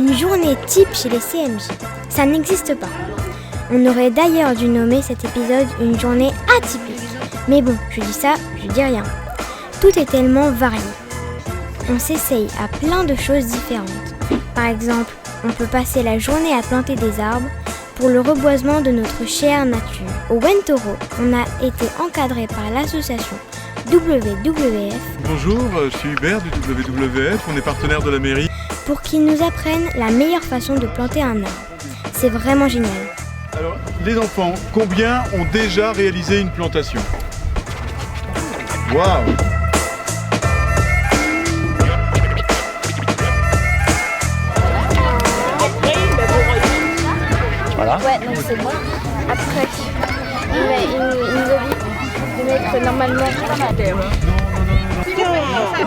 Une journée type chez les CMJ, ça n'existe pas. On aurait d'ailleurs dû nommer cet épisode une journée atypique. Mais bon, je dis ça, je dis rien. Tout est tellement varié. On s'essaye à plein de choses différentes. Par exemple, on peut passer la journée à planter des arbres pour le reboisement de notre chère nature. Au Wentoro, on a été encadré par l'association WWF. Bonjour, je suis Hubert du WWF, on est partenaire de la mairie. Pour qu'ils nous apprennent la meilleure façon de planter un arbre. C'est vraiment génial. Alors, les enfants, combien ont déjà réalisé une plantation? Waouh! Voilà. Ouais, donc c'est bon. Après, il nous dit de mettre normalement.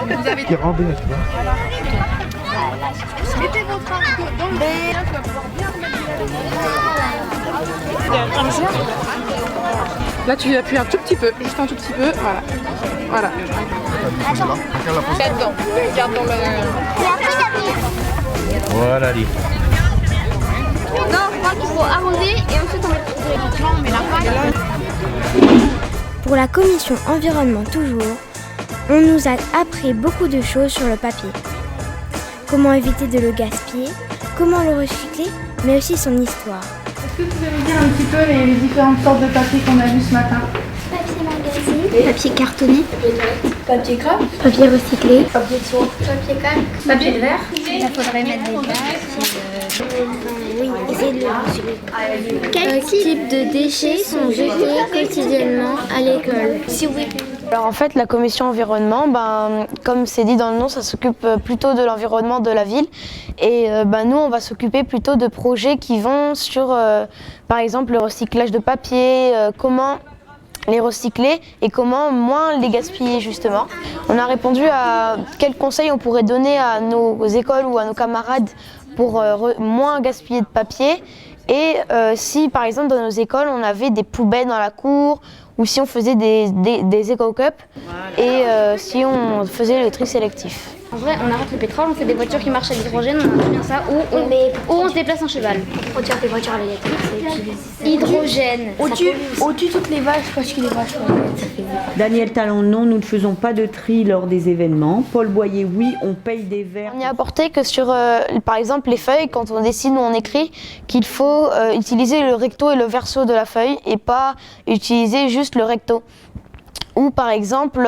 Vous avez qui rendait, tu vois. Mettez votre arbre dans le bain. Tu vas pouvoir bien remettre. Là, tu appuies un tout petit peu, juste un tout petit peu, voilà. Voilà. Regarde regarde dans le... Voilà, allez. Non, je crois qu'il faut arrondir et ensuite on met la paille. Pour la commission environnement toujours, on nous a appris beaucoup de choses sur le papier. Comment éviter de le gaspiller, comment le recycler, mais aussi son histoire. Est-ce que vous pouvez me dire un petit peu les différentes sortes de papier qu'on a vu ce matin? Papier magazine, papier cartonné, Papier craft, Papier recyclé, papier de soie, papier calque, papier de verre. il faudrait mettre des bacs. oui, essayer de le recycler. Quel type de déchets sont jetés quotidiennement à l'école? Si oui. Alors en fait, la commission environnement, comme c'est dit dans le nom, ça s'occupe plutôt de l'environnement de la ville. Et nous, on va s'occuper plutôt de projets qui vont sur, par exemple, le recyclage de papier, comment les recycler et comment moins les gaspiller justement. On a répondu à quels conseils on pourrait donner à nos écoles ou à nos camarades pour moins gaspiller de papier. Et si par exemple dans nos écoles on avait des poubelles dans la cour ou si on faisait des éco-cups et si on faisait le tri sélectif. En vrai, on arrête le pétrole, on fait des voitures qui marchent à l'hydrogène, on a bien ça, ou on se déplace en cheval. Pour produire des voitures à l'électrique, c'est utiliser hydrogène. On tue toutes les vaches parce que les vaches. Daniel Talon, non, nous ne faisons pas de tri lors des événements. Paul Boyer, oui, on paye des verres. On y a apporté que sur, par exemple, les feuilles, quand on dessine ou on écrit, qu'il faut utiliser le recto et le verso de la feuille et pas utiliser juste le recto. Ou par exemple,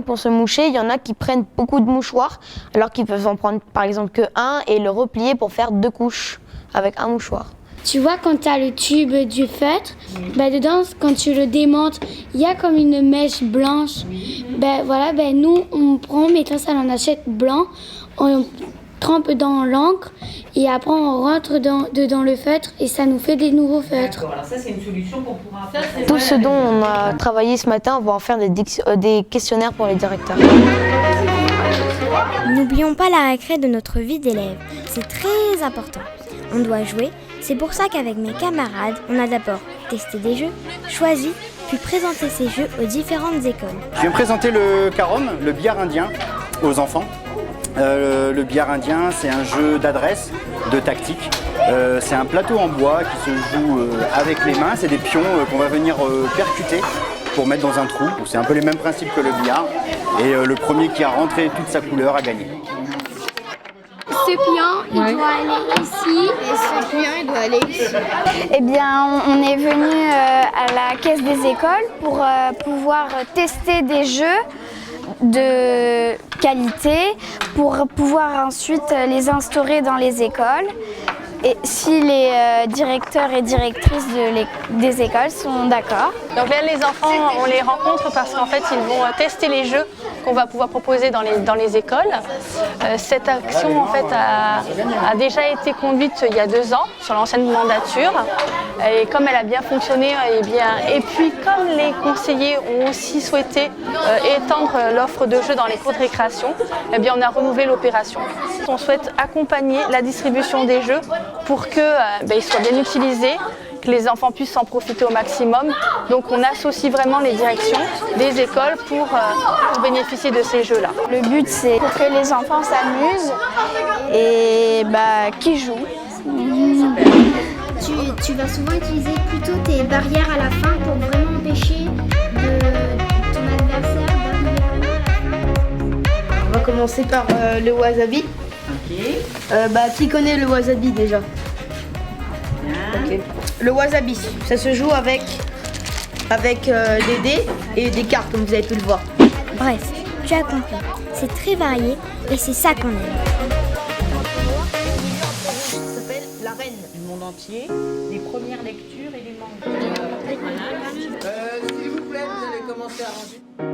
pour se moucher, il y en a qui prennent beaucoup de mouchoirs, alors qu'ils peuvent en prendre par exemple que un et le replier pour faire 2 couches avec un mouchoir. Tu vois, quand tu as le tube du feutre, dedans, quand tu le démontes, il y a comme une mèche blanche. Nous, on prend, mais ça on achète blanc, on trempe dans l'encre et après on rentre dedans le feutre et ça nous fait des nouveaux feutres. Alors ça, c'est une solution qu'on pourra... Tout ce dont on a travaillé ce matin, on va en faire des questionnaires pour les directeurs. N'oublions pas la récré de notre vie d'élève, c'est très important. On doit jouer, c'est pour ça qu'avec mes camarades, on a d'abord testé des jeux, choisi, puis présenté ces jeux aux différentes écoles. Je viens présenter le Carom, le billard indien, aux enfants. Le billard indien, c'est un jeu d'adresse, de tactique. C'est un plateau en bois qui se joue avec les mains. C'est des pions qu'on va venir percuter pour mettre dans un trou. C'est un peu les mêmes principes que le billard. Et le premier qui a rentré toute sa couleur a gagné. Ce pion, il doit aller ici. Et ce client, il doit aller ici. Eh bien, on est venu à la caisse des écoles pour pouvoir tester des jeux de qualité pour pouvoir ensuite les instaurer dans les écoles et si les directeurs et directrices des écoles sont d'accord. Donc là, les enfants, on les rencontre parce qu'en fait, ils vont tester les jeux qu'on va pouvoir proposer dans les écoles. Cette action, en fait, a déjà été conduite il y a 2 ans sur l'ancienne mandature. Et comme elle a bien fonctionné, et puis comme les conseillers ont aussi souhaité étendre l'offre de jeux dans les cours de récréation, on a renouvelé l'opération. On souhaite accompagner la distribution des jeux pour qu'ils soient bien utilisés, que les enfants puissent en profiter au maximum. Donc on associe vraiment les directions des écoles pour bénéficier de ces jeux-là. Le but, c'est pour que les enfants s'amusent et qu'ils jouent. Tu vas souvent utiliser plutôt tes barrières à la fin pour vraiment empêcher ton adversaire d'arriver vraiment à la fin. On va commencer par le wasabi. Qui connaît le wasabi déjà? Le wasabi, ça se joue avec des dés et des cartes comme vous avez pu le voir. Bref, tu as compris. C'est très varié et c'est ça qu'on aime. Ça s'appelle La Reine du monde entier, les premières lectures et les mangas. S'il vous plaît, vous allez commencer à ranger.